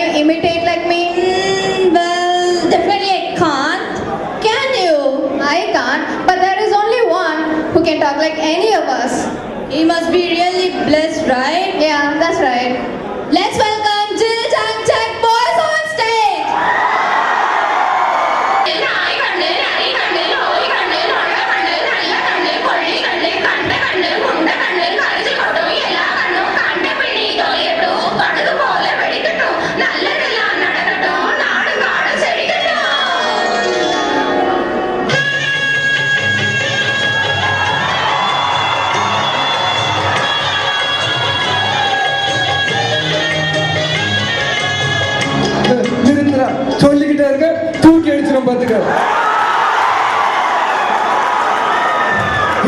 you imitate like me? Well, definitely I can't. Can you? I can't, but there is only one who can talk like any of us. He must be really blessed, right? Yeah, that's right. Let's welcome Jill Jack Jack Boys on stage. சொல்லிக்கிட்டே இருக்க தூக்கி அடிச்சிடும் பாத்துக்க.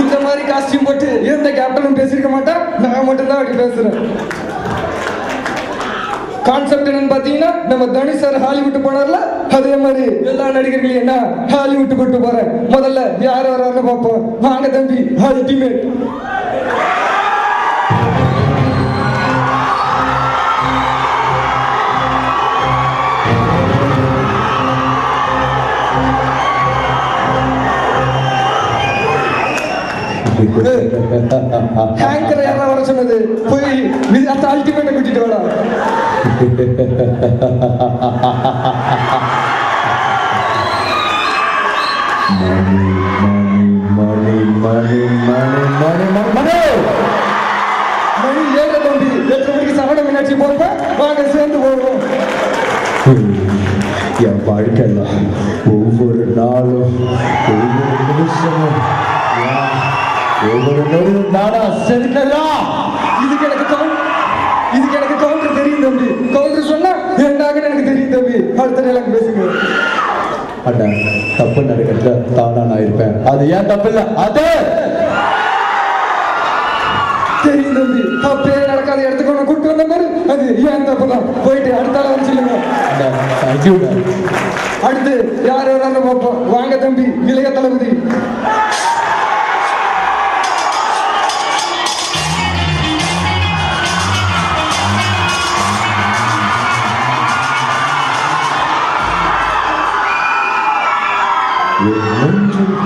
இந்த மாதிரி costume போட்டு எந்த கேப்டனும் பேசிருக்க மாட்டேன், நான் மட்டும் தான் அப்படி பேசுறேன். கான்செப்ட் என்னன்னு பாத்தீங்கன்னா, நம்ம தனுஷ் சார் ஹாலிவுட் போனார்ல, அதே மாதிரி எல்லா நடிகர்களையும் என்ன ஹாலிவுட் கூட்டு போறேன். முதல்ல யார் வராருன்னு பார்ப்போம். வாங்க தம்பி, அல்டிமேட். ஹேங்கர் யாரா வர சொன்னது? போய் அந்த அல்டிமேட்டை கூட்டிட்டு வாடா. மணி ஏழு தம்பி, 8 மணிக்கு சரவண மீனாட்சி போறப்ப வாங்க சேர்ந்து போவோம். என் வாழ்க்கையில் ஒவ்வொரு நாளும் ஒவ்வொரு நிமிஷமும் ஒவ்வொரு நொடியும் நானா செதுக்கலாம். இதுக்கு எனக்கு கவுண்டர் தெரியும் தம்பி. கவுண்டர் சொன்னா என்னன்னு எனக்கு தெரியும் தம்பி. அடுத்த எனக்கு பேசுங்க. அண்ணா, தப்பு நடக்கிறதுல தானா நான் இருப்பேன். அது ஏன் தப்பு இல்லை, அது தெரியும் தம்பி. தப்பே நடக்காத இடத்துக்கு ஒன்று கூட்டு வந்த மாதிரி அது ஏன் தப்பு தான். போயிட்டு அடுத்த ஆள் வந்து சொல்லுங்க. அடுத்து யார் யாராவது பார்ப்போம். வாங்க தம்பி, இளைய தளபதி.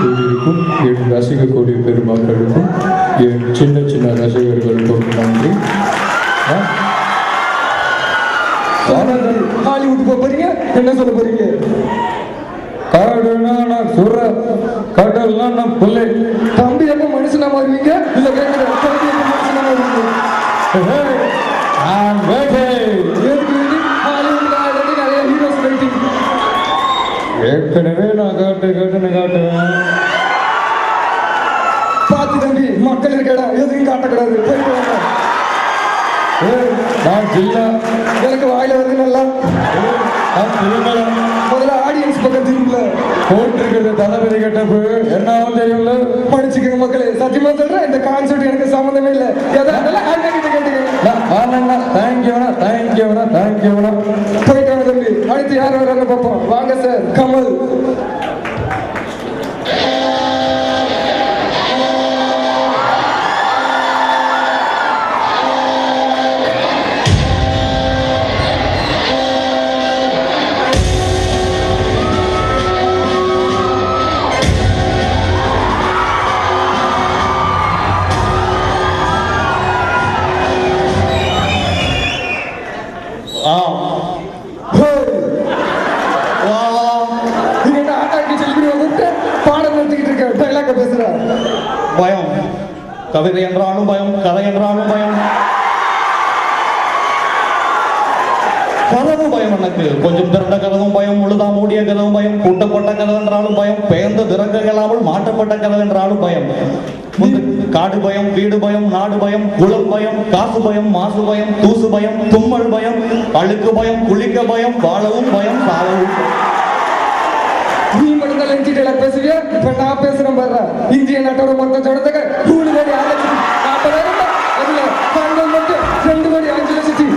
கூடியிருக்கும் என் ரசிக கூடிய பெருமக்களுக்கும் என் சின்ன சின்ன ரசிகர்களுக்கும் நன்றி. ஹாலிவுட் போறீங்க, என்ன சொல்ல போறீங்க? காடுனா நான் சுர, கடல்னா நான் புல்லை. தம்பி எப்ப மனுஷனா மாறுவீங்க? இல்ல கேட்கிறேன், தம்பி எப்ப மனுஷனா மாறுவீங்க? நிறைய ஹீரோஸ் வெயிட்டிங். ஏற்கனவே நான் காட்டுவேன். பார்த்து தம்பி, மக்கள் இருக்கடா, எதுவும் காட்டக்கூடாது. போயிட்டு வாங்க. நான் ஜில்லா, எனக்கு வாயில வருது நல்லா. முதல்ல ஆடியன்ஸ் பக்கம் திரும்பல. போட்டிருக்கிறது தளபதி கட்டப்பு என்னாவும் தெரியும்ல. படிச்சுக்கங்க மக்களே, சத்தியமா சொல்றேன், இந்த கான்செப்ட் எனக்கு சம்மந்தமே இல்லை. எதாவது அண்ணன் கிட்ட கேட்டுக்கங்க. தேங்க்யூ. போயிட்டு வாங்க தம்பி. அடுத்து யார் வராங்க பார்ப்போம். வாங்க சார், கமல். பயம், கவிதை என்றாலும் பயம், கதை என்றாலும் பயம், கதவு பயம். எனக்கு கொஞ்சம் திரண்ட கதவும் பயம், முழுதா மூடிய கதவும் பயம், கூட்டப்பட்ட கதவு என்றாலும் பயம், பெயர்ந்து திறக்க இயலாமல் மாட்டப்பட்ட கதவு என்றாலும் பயம். காடு பயம், வீடு பயம், நாடு பயம், குளம் பயம், காசு பயம், மாசு பயம், தூசு பயம், தும்மல் பயம், அழுக்கு பயம், குளிக்க பயம், வாழவும் பயம், சாவவும். நீ மட்டும் தான் டீட்டெயிலா பேசுவியா? இப்ப நான் பேசுறேன் பாரு. இந்திய நாட்டோட மொத்த ஜனத்தொகை 3,40,40,000. அதுல பெண்கள் மட்டும் 2,05,60,000.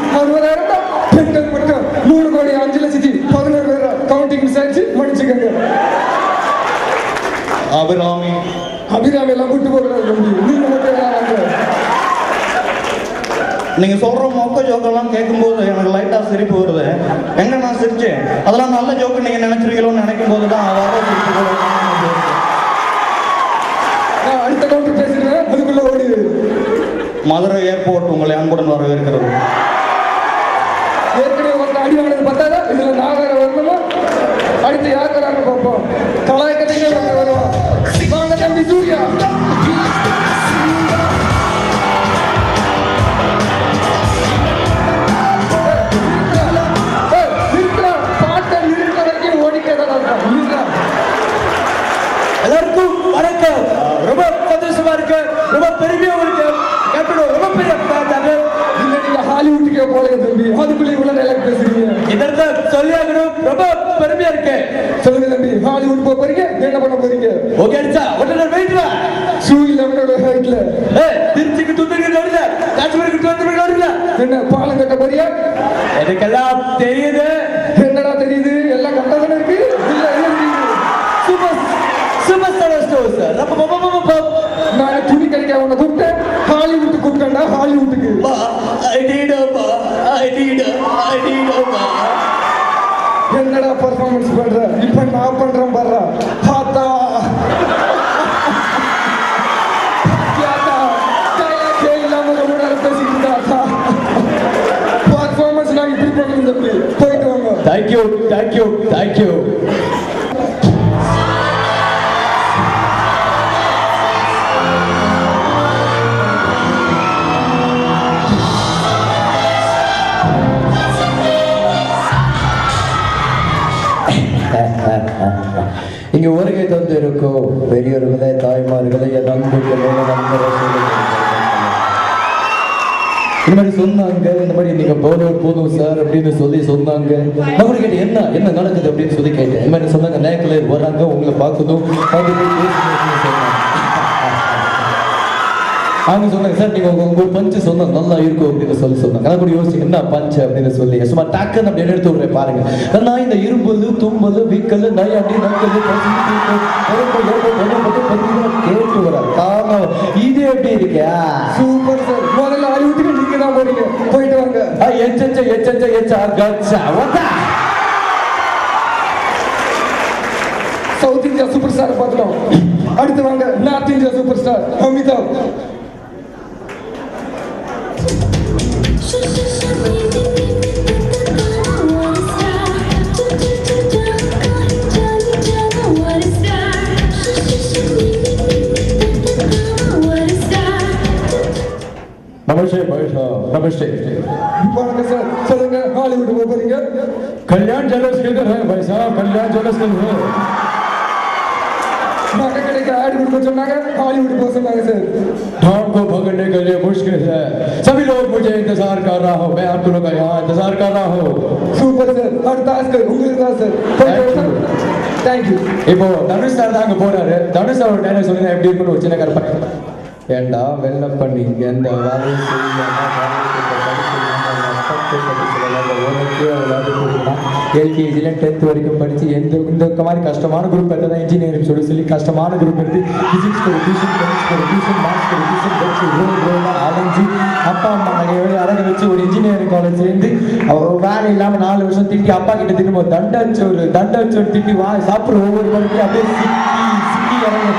பெண்கள் மட்டும் 3,05,11,000. கவுண்டிங் விசாரிச்சு மன்னிச்சுக்கங்க. அபிராமி எல்லாம் கூட்டு போகிறாங்க. நீங்க மட்டும் நீங்க சொல்ற மொக்க ஜோக்கெல்லாம் கேட்கும்போது எனக்கு லைட்டா சிரிப்பு வருது. எங்க நான் சிரிச்சேன்? அதெல்லாம் நல்ல ஜோக்கு நீங்க நினைச்சிருக்கீங்களோன்னு நினைக்கும் போது தான் வர சிரிப்பு வருது. நான் அடுத்த கவுண்டர் பேசுறேன், அதுக்குள்ள ஓடி. மதுரை ஏர்போர்ட் உங்களை அன்புடன் வரவேற்கிறது. ஏற்கனவே ஒருத்தர் அடி வாங்கினது பத்தாதா? இதுல நான் வேற வரணுமா? அடுத்து யார் வரான்னு பார்ப்போம். கலாய்க்கத்தையே வருவோம். வாங்க தம்பி சூர்யா. எல்லாருக்கும் வணக்கம். ரொம்ப சந்தோஷமா இருக்கு, ரொம்ப பெருமையா இருக்கு. கேப்டன் ரொம்ப பெரிய ஃபேன். இல்ல நீங்க ஹாலிவுட்டுக்கே போல தம்பி, அதுக்குள்ளே இவ்வளவு டைலாக் பேசுறீங்க. இதற்கு சொல்லி ஆகணும், ரொம்ப பெருமையா இருக்கு. சொல்லுங்க தம்பி, ஹாலிவுட் போக போறீங்க, என்ன பண்ண போறீங்க? ஓகே அடிச்சா உடனே வெயிட்ல ஷூ இல்ல அவனோட ஹைட்ல. திருச்சிக்கு துத்துக்கு நடுல, காஷ்மீருக்கு துத்துக்கு நடுல என்ன பாலம் கட்ட போறியா? எனக்கெல்லாம் தெரியுது. என்னடா தெரியுது? எல்லாம் கரெக்டா தானே இருக்கு. இல்ல என்ன தெரியுது? Super super star stores. நான் துணி கடைக்க அவனை கூப்பிட்டேன், ஹாலிவுட் கூப்பிட்டேன்டா. ஹாலிவுட்டுக்கு என்னடா பர்ஃபார்மன்ஸ் பண்ற? இப்ப நான் பண்றேன் பாரு. பாத்தா இல்லாம ரொம்ப நேரம் பேசிட்டு இருந்தா பர்ஃபார்மன்ஸ் நான் இப்படி பண்ணணும் தம்பி. போயிட்டு வாங்க. Thank you thank you thank you. இங்கு வருகை தந்து இருக்கும் பெரியவர்களே, தாய்மார்களே, என் நண்பர்களே, இந்த மாதிரி சொன்னாங்க. இந்த மாதிரி நீங்க போதும் சார் அப்படின்னு சொல்லி சொன்னாங்க. நான் கூட கேட்டேன், என்ன என்ன நடக்குது அப்படின்னு சொல்லி கேட்டேன். இந்த மாதிரி சொன்னாங்க, நேக்கில் வராங்க, உங்களை பார்க்கணும், அவங்க சொன்னாங்க சார் நீங்க உங்க பஞ்சு சொன்னா நல்லா இருக்கும் அப்படின்னு சொல்லி சொன்னாங்க. நான் கூட யோசிச்சு என்ன பஞ்சு அப்படின்னு சொல்லி சும்மா டக்குன்னு அப்படின்னு எடுத்து விடுறேன் பாருங்க. நான் இந்த இரும்பல் தும்பல் வீக்கல் நை அப்படி கேட்டு வர காரணம் இது எப்படி இருக்கா? Super sir. முதல்ல ஹாலிவுட்டுக்கு நீங்க தான் போறீங்க, போயிட்டு வாங்க. சவுத் இந்தியா சூப்பர் ஸ்டார் பார்த்துட்டோம். அடுத்து வாங்க north India super star Amitabh. நமஸ்தே பைஷா, நமஸ்தே. வணக்கம் சார், சொல்லுங்க ஹாலிவுட் போக போறீங்க? कल्याण ज्वेलर्स किधर है भाई साहब? कल्याण ज्वेलर्स किधर है? நகை கடைக்கு ஆட் கொடுக்க சொன்னாங்க, ஹாலிவுட் போக சொன்னாங்க சார். ठाम को पकड़ने के लिए मुश्किल है. सभी लोग मुझे इंतजार कर रहा हूँ. मैं आप लोगों का यहाँ इंतजार कर रहा हूँ. Super sir. அடுத்த ஆஸ்கர் உங்களுக்கு தான் சார். தேங்க்யூ. இப்போ தனுஷ் சார் தான் அங்க போறாரு. தனுஷ் சார் ஒரு டைலாக் சொல்லுங்க, எப்படி இருக்குன்னு ஒரு சின்ன கருப்பா. ஏண்டா வெள்ள பண்ணி எந்த வேலையும் எல்கேஜில 10th வரைக்கும் படிச்சு இந்த மாதிரி கஷ்டமான குரூப் எடுத்தா இன்ஜினியரிங் சொல்லி கஷ்டமான குரூப் எடுத்து பிசிக்ஸ் ஒரு டியூஷன், கெமிஸ்ட்ரி ஒரு டியூஷன், மேத்ஸ் ஒரு டியூஷன் வச்சு அலைஞ்சி அப்பா அம்மா நகையோட அடங்க வச்சு ஒரு இன்ஜினியரிங் காலேஜ் சேர்ந்து வேலை இல்லாம 4 வருஷம் திட்டி அப்பா கிட்ட திரும்ப தண்டச்சு ஒரு திட்டி சாப்பிடுற ஒவ்வொரு படத்தையும் அப்படியே சிக்கி இறங்க.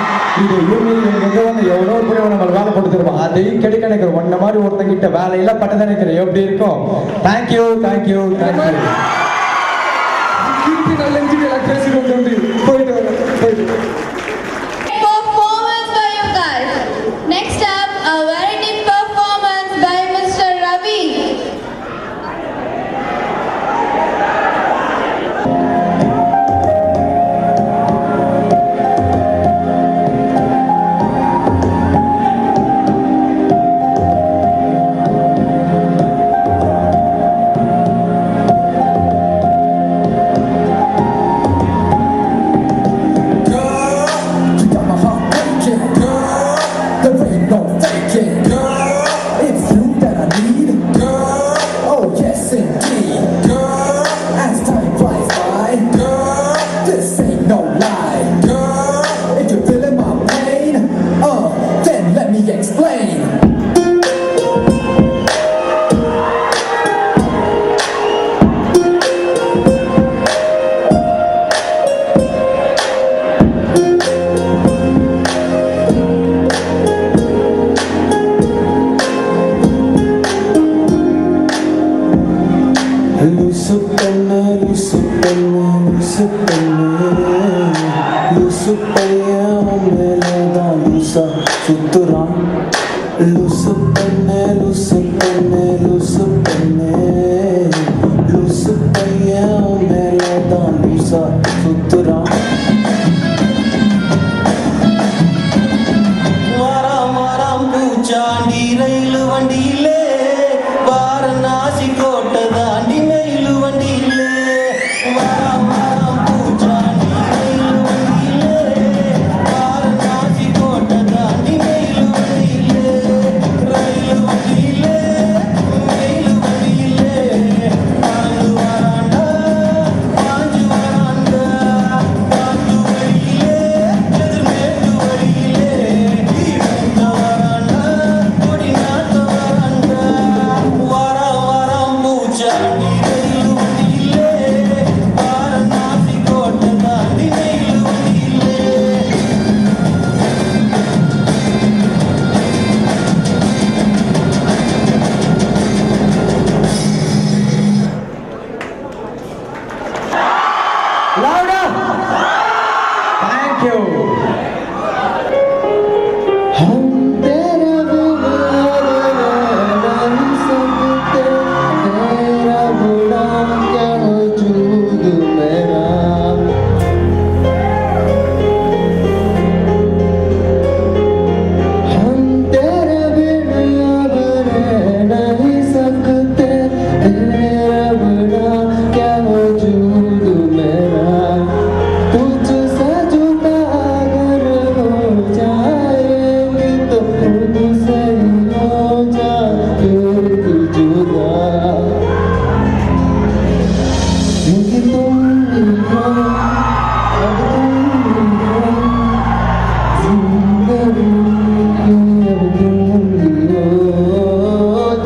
இது யூனியன் எவ்வளோ பேர் நம்ம வேலை போட்டு தருவோம், அதையும் கிடைக்க நினைக்கிறோம். ஒன்ன மாதிரி ஒருத்தங்கிட்ட வேலையெல்லாம் பட்டதான் நினைக்கிறேன். எப்படி இருக்கும்? Thank you thank you thank you. நல்ல இன்ஜினியர் பேசிடுவோம் தம்பி. போயிட்டு வாங்க. Performance by you guys. Next up, a very deep performance by Mr. Ravi. பெண்ணு லூசு பெண்ணு லூசு பெண்ணு லூசு பையன் மேலதான் லூசா சுத்துறான் லூசு பெண்ணு லூசு பெண்ணு லூசு பெண்ணு லூசு பையன் மேலதான் லூசா சுத்துறான் வாராம் வாராம் பூச்சாண்டி ரயிலு வண்டியிலே வாரணாசி கோட்டை தாண்டி மயிலு வண்டியிலே வாராம் வாராம் பூச்சாண்டி ரயிலு வண்டியிலே வாரணாசி கோட்டை தாண்டி மயிலு வண்டியிலே ரயிலு வண்டியிலே மயிலு வண்டியிலே பாஞ்சு வராண்டா பாஞ்சு வராண்டா பாஞ்சு வழியிலே எதிர்மேட்டு வழியிலே ஈரந்த வராண்டா கொடி நாட்ட வராண்டா வாராம் வாராம் பூச்சாண்டி ரயிலு வண்டியிலே வாரணாசி கோட்டை தாண்டி மயிலு வண்டியிலே Louder! Thank you. हम तेरा बिना नहीं सकते तेरा बुरा क्या वजूद मेरा हम तेरा बिना रह नहीं सकते तेरा बुरा क्या वजूद मेरा तुझसे जुदा अगर हो जाएगी तो खुद से ही हो जाएगी जुदा क्योंकि तुम ही हो अब तुम ही हो जिंदगी अब तुम ही हो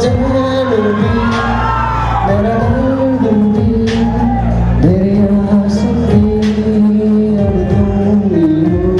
जान भी मेरा दर्द भी मेरे आशिकी अब तुम ही हो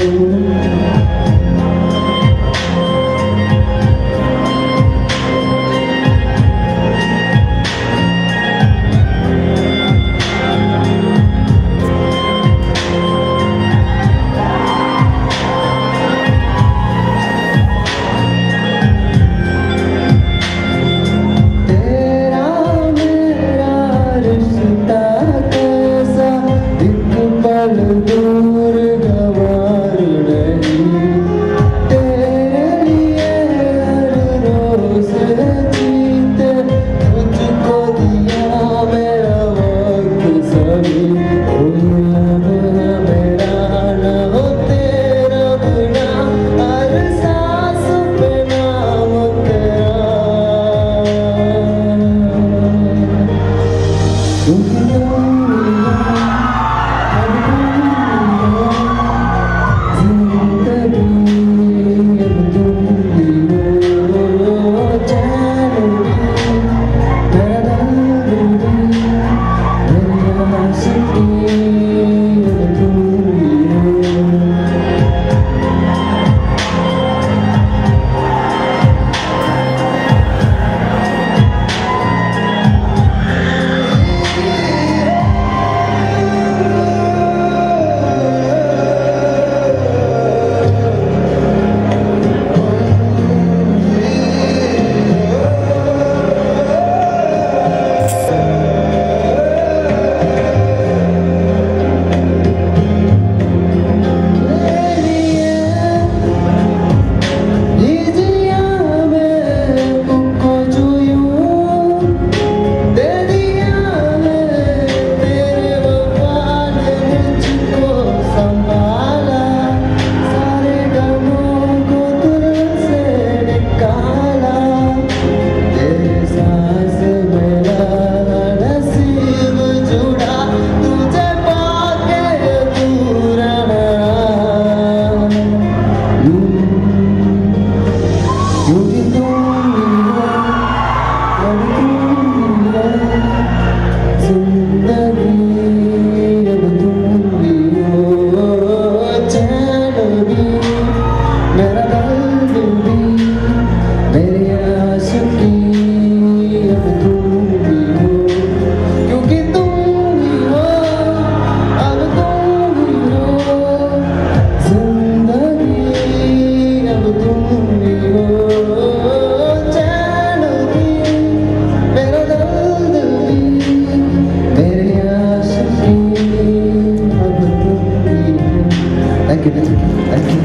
தேங்க்யூ தேங்க்யூ.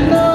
நான்